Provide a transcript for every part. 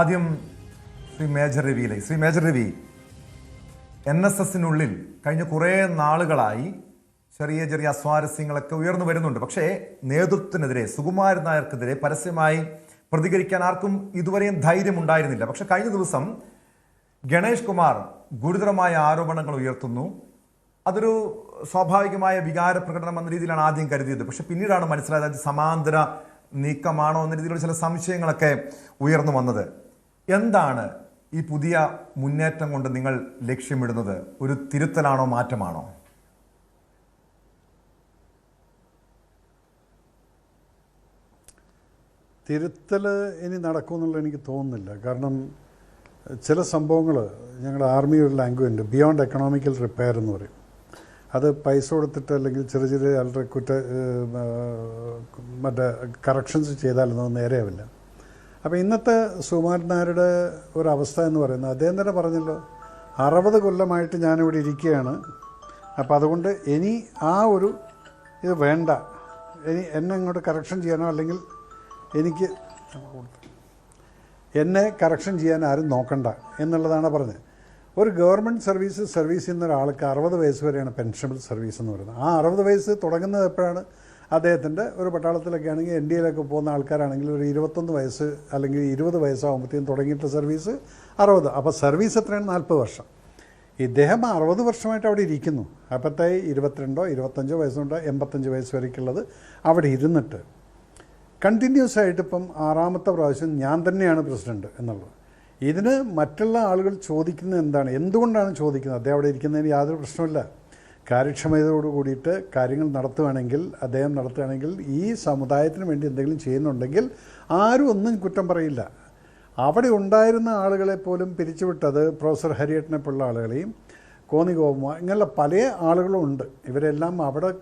ആദ്യം ശ്രീ മേജർ രവി NSSനുള്ളിൽ കഴിഞ്ഞ കുറേ നാളുകളായി ചെറിയ അസ്വാരസ്യങ്ങളൊക്കെ ഉയർന്നു വരുന്നുണ്ട്. പക്ഷേ നേതൃത്വത്തിനെതിരെ, സുകുമാരൻ നായർക്കെതിരെ പരസ്യമായി പ്രതികരിക്കാൻ ആർക്കും ഇതുവരെയും ധൈര്യമുണ്ടായിരുന്നില്ല. പക്ഷെ കഴിഞ്ഞ ദിവസം ഗണേഷ് കുമാർ ഗുരുതരമായ ആരോപണങ്ങൾ ഉയർത്തുന്നു. അതൊരു സ്വാഭാവികമായ വികാര പ്രകടനം എന്ന രീതിയിലാണ് ആദ്യം കരുതിയത്. പക്ഷെ പിന്നീടാണ് മനസ്സിലായത് അത് സമാന്തര നീക്കമാണോ എന്ന രീതിയിലുള്ള ചില സംശയങ്ങളൊക്കെ ഉയർന്നു വന്നത്. എന്താണ് ഈ പുതിയ മുന്നേറ്റം കൊണ്ട് നിങ്ങൾ ലക്ഷ്യമിടുന്നത്? ഒരു തിരുത്തലാണോ, മാറ്റമാണോ? തിരുത്തൽ ഇനി നടക്കുമെന്നുള്ള എനിക്ക് തോന്നുന്നില്ല. കാരണം ചില സംഭവങ്ങൾ ഞങ്ങളുടെ ആർമി ഒരു ലാംഗ്വേജ് ഉണ്ട്, ബിയോണ്ട് എക്കണോമിക്കൽ റിപ്പയർ എന്ന് പറയും. അത് പൈസ കൊടുത്തിട്ട് അല്ലെങ്കിൽ ചെറിയ ആളുടെ മറ്റേ കറക്ഷൻസ് ചെയ്താലൊന്നും നേരെയാവില്ല. അപ്പോൾ ഇന്നത്തെ സുകുമാരൻ നായരുടെ ഒരവസ്ഥ എന്ന് പറയുന്നത്, അദ്ദേഹം തന്നെ പറഞ്ഞല്ലോ, 60 കൊല്ലമായിട്ട് ഞാനിവിടെ ഇരിക്കുകയാണ്, അപ്പോൾ അതുകൊണ്ട് ഇനി ആ ഒരു ഇത് വേണ്ട, ഇനി എന്നെ ഇങ്ങോട്ട് കറക്ഷൻ ചെയ്യാനോ അല്ലെങ്കിൽ എന്നെ കറക്ഷൻ ചെയ്യാൻ ആരും നോക്കണ്ട എന്നുള്ളതാണ് പറഞ്ഞത്. ഒരു ഗവൺമെൻറ് സർവീസ് ചെയ്യുന്ന ഒരാൾക്ക് 60 വയസ്സ് വരെയാണ് പെൻഷനബിൾ സർവീസ് എന്ന് പറയുന്നത്. ആ 60 വയസ്സ് തുടങ്ങുന്നത് എപ്പോഴാണ്? അദ്ദേഹത്തിൻ്റെ ഒരു പട്ടാളത്തിലൊക്കെ ആണെങ്കിൽ NDAയിലൊക്കെ പോകുന്ന ആൾക്കാരാണെങ്കിൽ ഒരു 21 വയസ്സ് അല്ലെങ്കിൽ 20 വയസ്സാകുമ്പോഴത്തേക്കും തുടങ്ങിയിട്ട് സർവീസ് 60. അപ്പോൾ സർവീസ് എത്രയാണ്? 40 വർഷം. ഇദ്ദേഹം 60 വർഷമായിട്ട് അവിടെ ഇരിക്കുന്നു. അപ്പോഴത്തെ 22 25 വയസ്സുണ്ട് 85 വയസ്സ് വരേക്കുള്ളത് അവിടെ ഇരുന്നിട്ട് കണ്ടിന്യൂസ് ആയിട്ട് ഇപ്പം 6ാമത്തെ പ്രാവശ്യം ഞാൻ തന്നെയാണ് പ്രസിഡന്റ് എന്നുള്ളത്. ഇതിന് മറ്റുള്ള ആളുകൾ ചോദിക്കുന്നത് എന്താണ്, എന്തുകൊണ്ടാണ് ചോദിക്കുന്നത്? അദ്ദേഹം അവിടെ ഇരിക്കുന്നതിന് യാതൊരു പ്രശ്നമില്ല. കാര്യക്ഷമതയോട് കൂടിയിട്ട് കാര്യങ്ങൾ നടത്തുകയാണെങ്കിൽ ഈ സമുദായത്തിന് വേണ്ടി എന്തെങ്കിലും ചെയ്യുന്നുണ്ടെങ്കിൽ ആരും ഒന്നും കുറ്റം പറയില്ല. അവിടെ ഉണ്ടായിരുന്ന ആളുകളെ പോലും പിരിച്ചുവിട്ടത് പ്രൊഫസർ ഹരിയേട്ടനെ പോലുള്ള ആളുകളെയും കോന്നി ഗോപകുമാർ ഇങ്ങനെയുള്ള പല ആളുകളും ഉണ്ട്. ഇവരെല്ലാം അവിടെ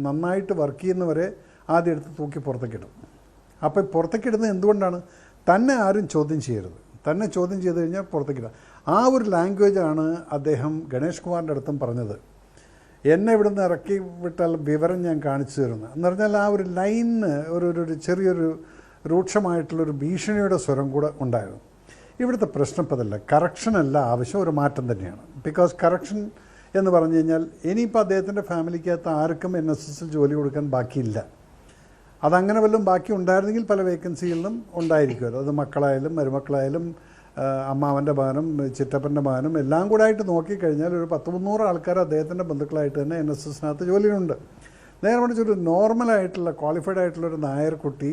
നന്നായിട്ട് വർക്ക് ചെയ്യുന്നവരെ ആദ്യം എടുത്ത് തൂക്കി പുറത്തേക്കിടും. അപ്പോൾ പുറത്തേക്കിടുന്നത് എന്തുകൊണ്ടാണ്? തന്നെ ആരും ചോദ്യം ചെയ്യരുത്. തന്നെ ചോദ്യം ചെയ്ത് കഴിഞ്ഞാൽ പുറത്തേക്കിടുക. ആ ഒരു ലാംഗ്വേജാണ് അദ്ദേഹം ഗണേഷ് കുമാറിൻ്റെ അടുത്തും പറഞ്ഞത്. എന്നെ ഇവിടുന്ന് ഇറക്കി വിട്ടാൽ വിവരം ഞാൻ കാണിച്ചു തരുന്നത് എന്ന് പറഞ്ഞാൽ ആ ഒരു ലൈനിന് ഒരു ചെറിയൊരു രൂക്ഷമായിട്ടുള്ളൊരു ഭീഷണിയുടെ സ്വരം കൂടെ ഉണ്ടായിരുന്നു. ഇവിടുത്തെ പ്രശ്നം ഇപ്പോൾ അതല്ല, കറക്ഷനല്ല ആവശ്യം, ഒരു മാറ്റം തന്നെയാണ്. ബിക്കോസ് കറക്ഷൻ എന്ന് പറഞ്ഞു കഴിഞ്ഞാൽ ഇനിയിപ്പോൾ അദ്ദേഹത്തിൻ്റെ ഫാമിലിക്കകത്ത് ആർക്കും NSSൽ ജോലി കൊടുക്കാൻ ബാക്കിയില്ല. അതങ്ങനെ വല്ലതും ബാക്കി ഉണ്ടായിരുന്നെങ്കിൽ പല വേക്കൻസികളിലും ഉണ്ടായിരിക്കുമല്ലോ. അത് മക്കളായാലും മരുമക്കളായാലും അമ്മാവൻ്റെ മകനും ചിറ്റപ്പൻ്റെ മകനും എല്ലാം കൂടെ ആയിട്ട് നോക്കിക്കഴിഞ്ഞാൽ ഒരു 100-300 ആൾക്കാർ അദ്ദേഹത്തിൻ്റെ ബന്ധുക്കളായിട്ട് തന്നെ NSSനകത്ത് ജോലിയുണ്ട്. നേരെ മറിച്ചൊരു നോർമലായിട്ടുള്ള ക്വാളിഫൈഡ് ആയിട്ടുള്ളൊരു നായർ കുട്ടി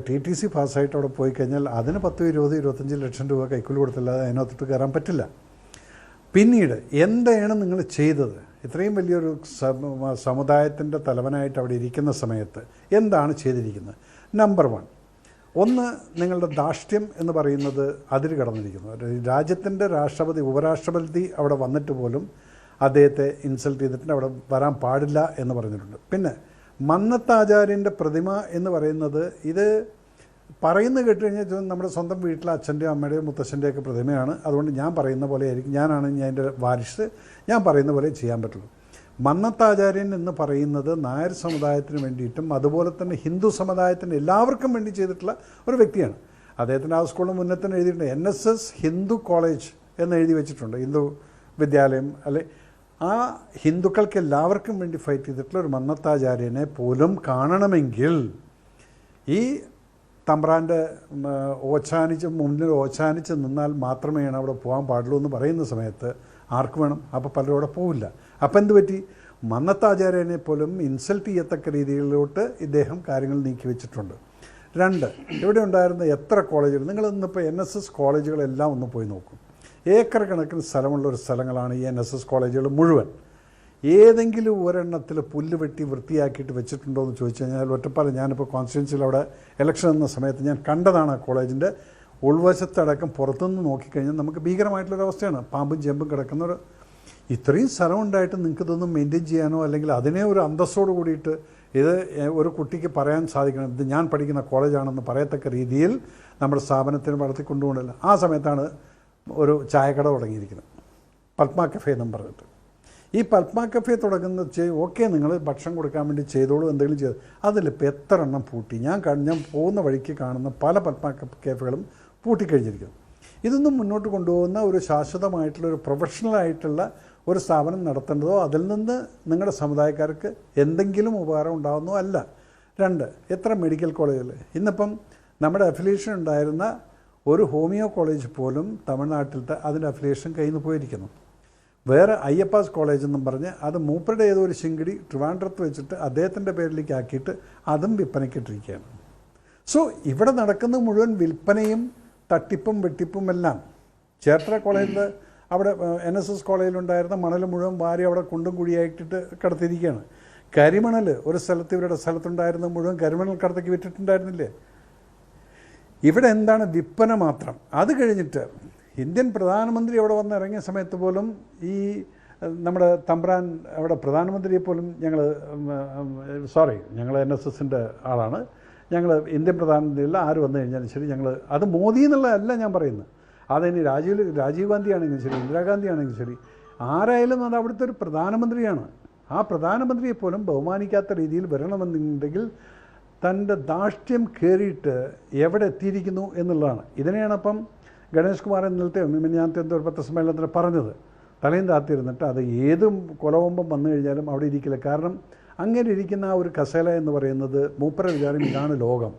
TTC പാസ്സായിട്ട് അവിടെ പോയി കഴിഞ്ഞാൽ അതിന് 10, 20, 25 ലക്ഷം രൂപ കൈക്കൂലി കൊടുത്തില്ലാതെ അതിനകത്തോട്ട് കയറാൻ പറ്റില്ല. പിന്നീട് എന്താണ് നിങ്ങൾ ചെയ്തത്? ഇത്രയും വലിയൊരു സമുദായത്തിൻ്റെ തലവനായിട്ട് അവിടെ ഇരിക്കുന്ന സമയത്ത് എന്താണ് ചെയ്തിരിക്കുന്നത്? നമ്പർ 1, നിങ്ങളുടെ ധാർഷ്ട്യം എന്ന് പറയുന്നത് അതിര് കടന്നിരിക്കുന്നു. രാജ്യത്തിൻ്റെ രാഷ്ട്രപതി, ഉപരാഷ്ട്രപതി അവിടെ വന്നിട്ട് പോലും അദ്ദേഹത്തെ ഇൻസൾട്ട് ചെയ്തിട്ട് അവിടെ വരാൻ പാടില്ല എന്ന് പറഞ്ഞിട്ടുണ്ട്. പിന്നെ മന്നത്താചാര്യൻ്റെ പ്രതിമ എന്ന് പറയുന്നത്, ഇത് പറയുന്നത് കേട്ട് കഴിഞ്ഞാൽ നമ്മുടെ സ്വന്തം വീട്ടിലെ അച്ഛൻ്റെയോ അമ്മയുടെയോ മുത്തശ്ശൻ്റെയൊക്കെ പ്രതിമയാണ്. അതുകൊണ്ട് ഞാൻ പറയുന്ന പോലെ ആയിരിക്കും, ഞാനാണ് എൻ്റെ വാരിസ്, ഞാൻ പറയുന്ന പോലെ ചെയ്യാൻ പറ്റുള്ളൂ. മന്നത്താചാര്യൻ എന്ന് പറയുന്നത് നായർ സമുദായത്തിന് വേണ്ടിയിട്ടും അതുപോലെ തന്നെ ഹിന്ദു സമുദായത്തിന് എല്ലാവർക്കും വേണ്ടി ചെയ്തിട്ടുള്ള ഒരു വ്യക്തിയാണ്. അദ്ദേഹത്തിൻ്റെ ആ സ്കൂളിന് മുന്നേ തന്നെ എഴുതിയിട്ടുണ്ട്, NSS ഹിന്ദു കോളേജ് എന്ന് എഴുതി വെച്ചിട്ടുണ്ട്, ഹിന്ദു വിദ്യാലയം അല്ലെ. ആ ഹിന്ദുക്കൾക്ക് എല്ലാവർക്കും വേണ്ടി ഫൈറ്റ് ചെയ്തിട്ടുള്ള ഒരു മന്നത്താചാര്യനെ പോലും കാണണമെങ്കിൽ ഈ തമ്പ്രാൻ്റെ മുന്നിൽ ഓച്ചാനിച്ച് നിന്നാൽ മാത്രമേ അവിടെ പോകാൻ പാടുള്ളൂ എന്ന് പറയുന്ന സമയത്ത് ആർക്ക് വേണം? അപ്പോൾ പലരും അവിടെ പോവില്ല. അപ്പം എന്ത് പറ്റി? മന്നത്താചാര്യനെ പോലും ഇൻസൾട്ട് ചെയ്യത്തക്ക രീതിയിലോട്ട് ഇദ്ദേഹം കാര്യങ്ങൾ നീക്കി വെച്ചിട്ടുണ്ട്. 2, ഇവിടെ ഉണ്ടായിരുന്ന എത്ര കോളേജുകൾ, നിങ്ങളിന്നിപ്പോൾ NSS കോളേജുകളെല്ലാം ഒന്ന് പോയി നോക്കും. ഏക്കർ കണക്കിന് സ്ഥലമുള്ള ഒരു സ്ഥലങ്ങളാണ് ഈ NSS കോളേജുകൾ മുഴുവൻ. ഏതെങ്കിലും ഒരെണ്ണത്തിൽ പുല്ല് വെട്ടി വൃത്തിയാക്കിയിട്ട് വെച്ചിട്ടുണ്ടോ എന്ന് ചോദിച്ചു കഴിഞ്ഞാൽ ഒറ്റപ്പാലം, ഞാനിപ്പോൾ കോൺസ്റ്റിറ്റ്യുവൻസിയിൽ അവിടെ ഇലക്ഷൻ എന്ന സമയത്ത് ഞാൻ കണ്ടതാണ്. ആ കോളേജിൻ്റെ ഉൾവശത്തടക്കം പുറത്തുനിന്ന് നോക്കിക്കഴിഞ്ഞാൽ നമുക്ക് ഭീകരമായിട്ടുള്ളൊരവസ്ഥയാണ്. പാമ്പും ചെമ്പും കിടക്കുന്നൊരു, ഇത്രയും സ്ഥലം ഉണ്ടായിട്ട് നിങ്ങൾക്ക് ഇതൊന്നും മെയിൻറ്റെയിൻ ചെയ്യാനോ അല്ലെങ്കിൽ അതിനെ ഒരു അന്തസ്സോട് കൂടിയിട്ട് ഇത് ഒരു കുട്ടിക്ക് പറയാൻ സാധിക്കണം, ഇത് ഞാൻ പഠിക്കുന്ന കോളേജാണെന്ന് പറയത്തക്ക രീതിയിൽ നമ്മുടെ സ്ഥാപനത്തിന് വളർത്തിക്കൊണ്ടുപോകണില്ല. ആ സമയത്താണ് ഒരു ചായക്കട തുടങ്ങിയിരിക്കുന്നത്, പത്മ കഫേ എന്നും പറഞ്ഞിട്ട്. ഈ പത്മ കഫേ തുടങ്ങുന്നത് ഓക്കെ, നിങ്ങൾ ഭക്ഷണം കൊടുക്കാൻ വേണ്ടി ചെയ്തോളൂ, എന്തെങ്കിലും ചെയ്തു. അതിലിപ്പോൾ എത്ര എണ്ണം പൂട്ടി. ഞാൻ പോകുന്ന വഴിക്ക് കാണുന്ന പല പത്മ കഫേകളും പൂട്ടിക്കഴിഞ്ഞിരിക്കുന്നു. ഇതൊന്നും മുന്നോട്ട് കൊണ്ടുപോകുന്ന ഒരു ശാശ്വതമായിട്ടുള്ള ഒരു പ്രൊഫഷണലായിട്ടുള്ള ഒരു സ്ഥാപനം നടത്തേണ്ടതോ അതിൽ നിന്ന് നിങ്ങളുടെ സമുദായക്കാർക്ക് എന്തെങ്കിലും ഉപകാരം ഉണ്ടാകുന്നതോ അല്ല. 2, എത്ര മെഡിക്കൽ കോളേജുകൾ ഇന്നിപ്പം നമ്മുടെ അഫിലിയേഷൻ ഉണ്ടായിരുന്ന ഒരു ഹോമിയോ കോളേജ് പോലും തമിഴ്നാട്ടിലത്തെ അതിൻ്റെ അഫിലിയേഷൻ കയ്യിൽ നിന്ന് പോയിരിക്കുന്നു. വേറെ അയ്യപ്പാസ് കോളേജ് എന്നും പറഞ്ഞ് അത് മൂപ്പരുടെ ഏതോ ഒരു ശിങ്കിടി ട്രിവാൻഡ്രത്ത് വെച്ചിട്ട് അദ്ദേഹത്തിൻ്റെ പേരിലേക്ക് ആക്കിയിട്ട് അതും വിൽപ്പനയ്ക്കിട്ടിരിക്കുകയാണ്. സോ ഇവിടെ നടക്കുന്ന മുഴുവൻ വിൽപ്പനയും തട്ടിപ്പും വെട്ടിപ്പും എല്ലാം. ചേർത്തല കോളേജിൽ അവിടെ NSS കോളേജിലുണ്ടായിരുന്ന മണൽ മുഴുവൻ വാരി അവിടെ കുണ്ടും കുഴിയായിട്ടിട്ട് കടത്തിയിരിക്കുകയാണ്. കരിമണൽ ഒരു സ്ഥലത്ത് ഇവരുടെ സ്ഥലത്തുണ്ടായിരുന്ന മുഴുവൻ കരിമണൽ കടത്തേക്ക് വിറ്റിട്ടുണ്ടായിരുന്നില്ലേ? ഇവിടെ എന്താണ് വിൽപ്പന മാത്രം. അത് കഴിഞ്ഞിട്ട് ഇന്ത്യൻ പ്രധാനമന്ത്രി അവിടെ വന്ന് ഇറങ്ങിയ സമയത്ത് പോലും ഈ നമ്മുടെ തമ്പ്രാൻ അവിടെ പ്രധാനമന്ത്രിയെ പോലും ഞങ്ങൾ NSSൻ്റെ ആളാണ്, ഞങ്ങൾ ഇന്ത്യൻ പ്രധാനമന്ത്രിയല്ല, ആര് വന്നു കഴിഞ്ഞാലും ശരി ഞങ്ങൾ അത് മോദി എന്നുള്ളതല്ല ഞാൻ പറയുന്നത്, അതിന് രാജീവ് ഗാന്ധി ആണെങ്കിലും ശരി ഇന്ദിരാഗാന്ധി ആണെങ്കിലും ശരി ആരായാലും അത് അവിടുത്തെ ഒരു പ്രധാനമന്ത്രിയാണ്. ആ പ്രധാനമന്ത്രിയെ പോലും ബഹുമാനിക്കാത്ത രീതിയിൽ വരണമെന്നുണ്ടെങ്കിൽ തൻ്റെ ധാർഷ്ട്യം കയറിയിട്ട് എവിടെ എത്തിയിരിക്കുന്നു എന്നുള്ളതാണ്. ഇതിനെയാണ് അപ്പം ഗണേഷ് കുമാർ ഇന്നലത്തെ മിനിഞ്ഞാന്നത്തെ എന്തോ ഒരു പത്രസമ്മേളനത്തിൽ പറഞ്ഞത്. തലയും താത്തിരുന്നിട്ട് അത് ഏതും കൊലവമ്പം വന്നു കഴിഞ്ഞാലും അവിടെ ഇരിക്കില്ല. കാരണം അങ്ങനെ ഇരിക്കുന്ന ആ ഒരു കസേല എന്ന് പറയുന്നത് മൂപ്പര വിചാരം ഇതാണ് ലോകം,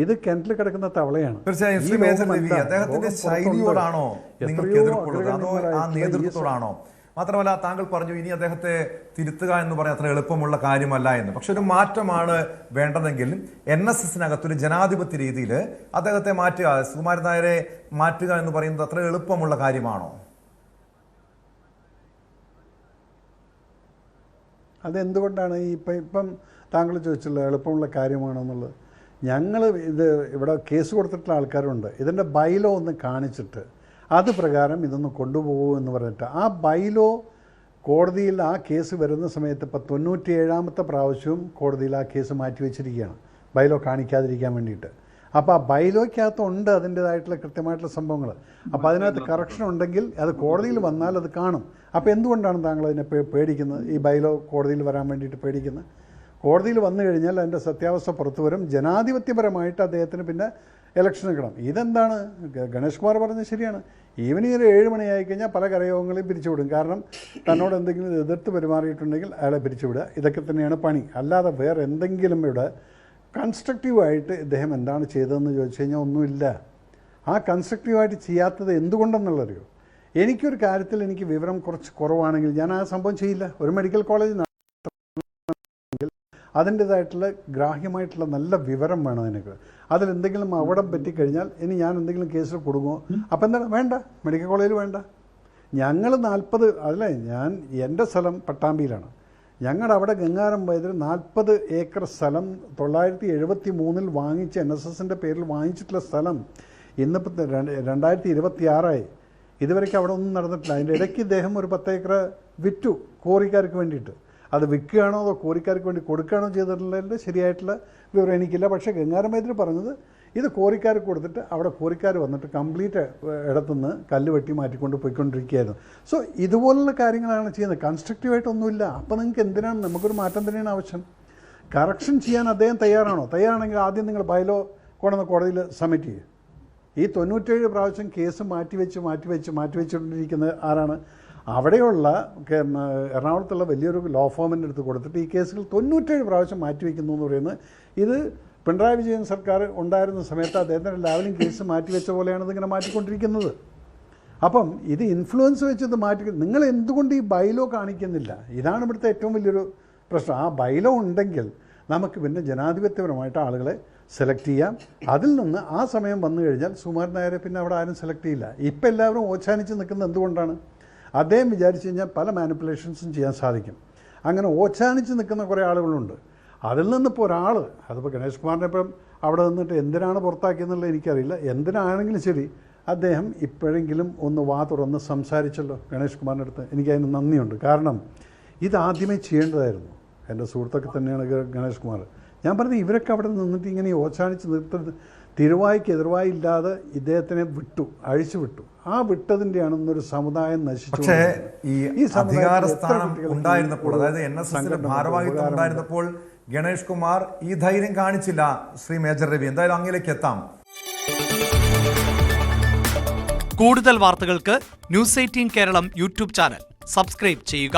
ഇത് കിണറ്റിൽ കിടക്കുന്ന തവളയാണ്. തീർച്ചയായും ശ്രീ മേജർ രവി, അദ്ദേഹത്തിന്റെ ശൈലിയോടാണോ നിങ്ങൾക്ക് എതിർപ്പുള്ളത് അതോ ആ നേതൃത്വത്തോടാണോ? മാത്രമല്ല താങ്കൾ പറഞ്ഞു ഇനി അദ്ദേഹത്തെ തിരുത്തുക എന്ന് പറയാൻ അത്ര എളുപ്പമുള്ള കാര്യമല്ല എന്ന്. പക്ഷെ ഒരു മാറ്റമാണ് വേണ്ടതെങ്കിൽ NSSനകത്തൊരു ജനാധിപത്യ രീതിയിൽ അദ്ദേഹത്തെ മാറ്റുക, സുകുമാരൻ നായരെ മാറ്റുക എന്ന് പറയുന്നത് അത്ര എളുപ്പമുള്ള കാര്യമാണോ? അതെന്തുകൊണ്ടാണ് ഇപ്പം താങ്കൾ ചോദിച്ചുള്ള എളുപ്പമുള്ള കാര്യമാണോ എന്നുള്ളത്? ഞങ്ങൾ ഇവിടെ കേസ് കൊടുത്തിട്ടുള്ള ആൾക്കാരുണ്ട്. ഇതിൻ്റെ ബൈലോ ഒന്ന് കാണിച്ചിട്ട് അത് പ്രകാരം ഇതൊന്ന് കൊണ്ടുപോകൂ എന്ന് പറഞ്ഞിട്ട് ആ ബൈലോ കോടതിയിൽ ആ കേസ് വരുന്ന സമയത്ത് ഇപ്പോൾ 97ാമത്തെ പ്രാവശ്യവും കോടതിയിൽ ആ കേസ് മാറ്റിവെച്ചിരിക്കുകയാണ് ബൈലോ കാണിക്കാതിരിക്കാൻ വേണ്ടിയിട്ട്. അപ്പോൾ ആ ബൈലോയ്ക്കകത്തുണ്ട് അതിൻ്റേതായിട്ടുള്ള കൃത്യമായിട്ടുള്ള സംഭവങ്ങൾ. അപ്പോൾ അതിനകത്ത് കറക്ഷൻ ഉണ്ടെങ്കിൽ അത് കോടതിയിൽ വന്നാൽ അത് കാണും. അപ്പോൾ എന്തുകൊണ്ടാണ് താങ്കൾ അതിനെ പേടിക്കുന്നത്? ഈ ബൈലോ കോടതിയിൽ വരാൻ വേണ്ടിയിട്ട് പേടിക്കുന്നത്? കോടതിയിൽ വന്നു കഴിഞ്ഞാൽ അതിൻ്റെ സത്യാവസ്ഥ പുറത്തു വരും. ജനാധിപത്യപരമായിട്ട് അദ്ദേഹത്തിന് പിന്നെ ഇലക്ഷൻ കിടണം. ഇതെന്താണ് ഗണേഷ് കുമാർ പറഞ്ഞത് ശരിയാണ്. ഈവനിങ് ഒരു 7 മണിയായി കഴിഞ്ഞാൽ പല കരയോഗങ്ങളെയും പിരിച്ചുവിടും. കാരണം തന്നോട് എന്തെങ്കിലും എതിർത്ത് പെരുമാറിയിട്ടുണ്ടെങ്കിൽ അയാളെ പിരിച്ചുവിടുക. ഇതൊക്കെ തന്നെയാണ് പണി. അല്ലാതെ വേറെ എന്തെങ്കിലും ഇവിടെ കൺസ്ട്രക്റ്റീവായിട്ട് ഇദ്ദേഹം എന്താണ് ചെയ്തതെന്ന് ചോദിച്ചു കഴിഞ്ഞാൽ ഒന്നുമില്ല. ആ കൺസ്ട്രക്റ്റീവായിട്ട് ചെയ്യാത്തത് എന്തുകൊണ്ടെന്നുള്ളറിയോ? എനിക്കൊരു കാര്യത്തിൽ എനിക്ക് വിവരം കുറച്ച് കുറവാണെങ്കിൽ ഞാൻ ആ സംഭവം ചെയ്യില്ല. ഒരു മെഡിക്കൽ കോളേജ് അതിൻ്റേതായിട്ടുള്ള ഗ്രാഹ്യമായിട്ടുള്ള നല്ല വിവരം വേണം എനിക്ക്. അതിലെന്തെങ്കിലും അപകടം പറ്റിക്കഴിഞ്ഞാൽ ഇനി ഞാൻ എന്തെങ്കിലും കേസിൽ കൊടുക്കുമോ? അപ്പം എന്താണ് വേണ്ട, മെഡിക്കൽ കോളേജിൽ വേണ്ട. ഞങ്ങൾ 40 അല്ലേ, എൻ്റെ സ്ഥലം പട്ടാമ്പിയിലാണ്. ഞങ്ങളുടെ അവിടെ ഗംഗാരം വയതിൽ 40 ഏക്കർ സ്ഥലം 973 വാങ്ങിച്ച് NSSൻ്റെ പേരിൽ വാങ്ങിച്ചിട്ടുള്ള സ്ഥലം ഇന്നിപ്പോൾ 2026 ഇതുവരെയ്ക്ക് അവിടെ ഒന്നും നടന്നിട്ടില്ല. അതിൻ്റെ ഇടയ്ക്ക് ഇദ്ദേഹം ഒരു 10 ഏക്കർ വിറ്റു കോറിക്കാർക്ക് വേണ്ടിയിട്ട്. അത് വിൽക്കുകയാണോ അതോ കോറിക്കാർക്ക് വേണ്ടി കൊടുക്കുകയാണോ ചെയ്തിട്ടുള്ളതിൻ്റെ ശരിയായിട്ടുള്ള വിവരം എനിക്കില്ല. പക്ഷേ ഗംഗാരം വൈദ്യർ പറഞ്ഞത് ഇത് കോറിക്കാർക്ക് കൊടുത്തിട്ട് അവിടെ കോറിക്കാർ വന്നിട്ട് കംപ്ലീറ്റ് ഇടത്തുനിന്ന് കല്ല് വെട്ടി മാറ്റിക്കൊണ്ട് പോയിക്കൊണ്ടിരിക്കുകയായിരുന്നു. സോ ഇതുപോലുള്ള കാര്യങ്ങളാണ് ചെയ്യുന്നത്, കൺസ്ട്രക്റ്റീവായിട്ടൊന്നുമില്ല. അപ്പോൾ നിങ്ങൾക്ക് എന്തിനാണ്, നമുക്കൊരു മാറ്റം തന്നെയാണ് ആവശ്യം. കറക്ഷൻ ചെയ്യാൻ അദ്ദേഹം തയ്യാറാണോ? തയ്യാറാണെങ്കിൽ ആദ്യം നിങ്ങൾ ബൈലോ കൊണ്ടുവന്ന് കോടതിയിൽ സബ്മിറ്റ് ചെയ്യുക. ഈ 97 പ്രാവശ്യം കേസ് മാറ്റിവെച്ചുകൊണ്ടിരിക്കുന്നത് ആരാണ്? അവിടെയുള്ള എറണാകുളത്തുള്ള വലിയൊരു ലോ ഫോമിൻ്റെ അടുത്ത് കൊടുത്തിട്ട് ഈ കേസുകൾ 97 പ്രാവശ്യം മാറ്റിവെക്കുന്നു എന്ന് പറയുന്നത് ഇത് പിണറായി വിജയൻ സർക്കാർ ഉണ്ടായിരുന്ന സമയത്ത് അദ്ദേഹത്തിൻ്റെ ലാവലിംഗ് കേസ് മാറ്റിവെച്ച പോലെയാണ് ഇതിങ്ങനെ മാറ്റിക്കൊണ്ടിരിക്കുന്നത്. അപ്പം ഇത് ഇൻഫ്ലുവൻസ് വെച്ചത് നിങ്ങൾ എന്തുകൊണ്ട് ഈ ബൈലോ കാണിക്കുന്നില്ല? ഇതാണ് ഇവിടുത്തെ ഏറ്റവും വലിയൊരു പ്രശ്നം. ആ ബൈലോ ഉണ്ടെങ്കിൽ നമുക്ക് പിന്നെ ജനാധിപത്യപരമായിട്ട് ആളുകളെ സെലക്ട് ചെയ്യാം. അതിൽ നിന്ന് ആ സമയം വന്നു കഴിഞ്ഞാൽ സുകുമാരൻ നായരെ പിന്നെ അവിടെ ആരും സെലക്ട് ചെയ്യില്ല. ഇപ്പം എല്ലാവരും ഓച്ചാനിച്ച് നിൽക്കുന്നത് എന്തുകൊണ്ടാണ്? അദ്ദേഹം വിചാരിച്ചു കഴിഞ്ഞാൽ പല മാനിപ്പുലേഷൻസും ചെയ്യാൻ സാധിക്കും. അങ്ങനെ ഓച്ചാനിച്ച് നിൽക്കുന്ന കുറേ ആളുകളുണ്ട്. അതിൽ നിന്നിപ്പോൾ ഒരാൾ, അതിപ്പോൾ ഗണേഷ് കുമാറിനെ ഇപ്പം അവിടെ നിന്നിട്ട് എന്തിനാണ് പുറത്താക്കിയെന്നുള്ളത് എനിക്കറിയില്ല. എന്തിനാണെങ്കിലും ശരി അദ്ദേഹം ഇപ്പോഴെങ്കിലും ഒന്ന് വാ തുറന്ന് സംസാരിച്ചല്ലോ ഗണേഷ് കുമാറിൻ്റെ അടുത്ത്. എനിക്കതിന് നന്ദിയുണ്ട്. കാരണം ഇതാദ്യമേ ചെയ്യേണ്ടതായിരുന്നു. എൻ്റെ സുഹൃത്തൊക്കെ തന്നെയാണ് ഗണേഷ് കുമാർ. ഞാൻ പറഞ്ഞത് ഇവരൊക്കെ അവിടെ നിന്നിട്ട് ഇങ്ങനെ ഓച്ചാനിച്ച് നിർത്തുന്നത് തിരുവായ്ക്ക് എതിർവായി ഇല്ലാതെ ഇദ്ദേഹത്തിനെ അഴിച്ചു വിട്ടു. ആ വിട്ടതിൻ്റെയാണ് ഇന്നൊരു സമുദായം നശിച്ചു. പക്ഷേ ഈ അധികാര സ്ഥാനം ഉണ്ടായിരുന്നപ്പോൾ, അതായത് NSSന്റെ ഭാരവാഹിത്വം ഉണ്ടായിരുന്നപ്പോൾ ഗണേഷ് കുമാർ ഈ ധൈര്യം കാണിച്ചില്ല. ശ്രീ മേജർ രവി, എന്തായാലും അങ്ങിലേക്ക് എത്താം. കൂടുതൽ വാർത്തകൾക്ക് news 18 Keralam YouTube channel subscribe ചെയ്യുക.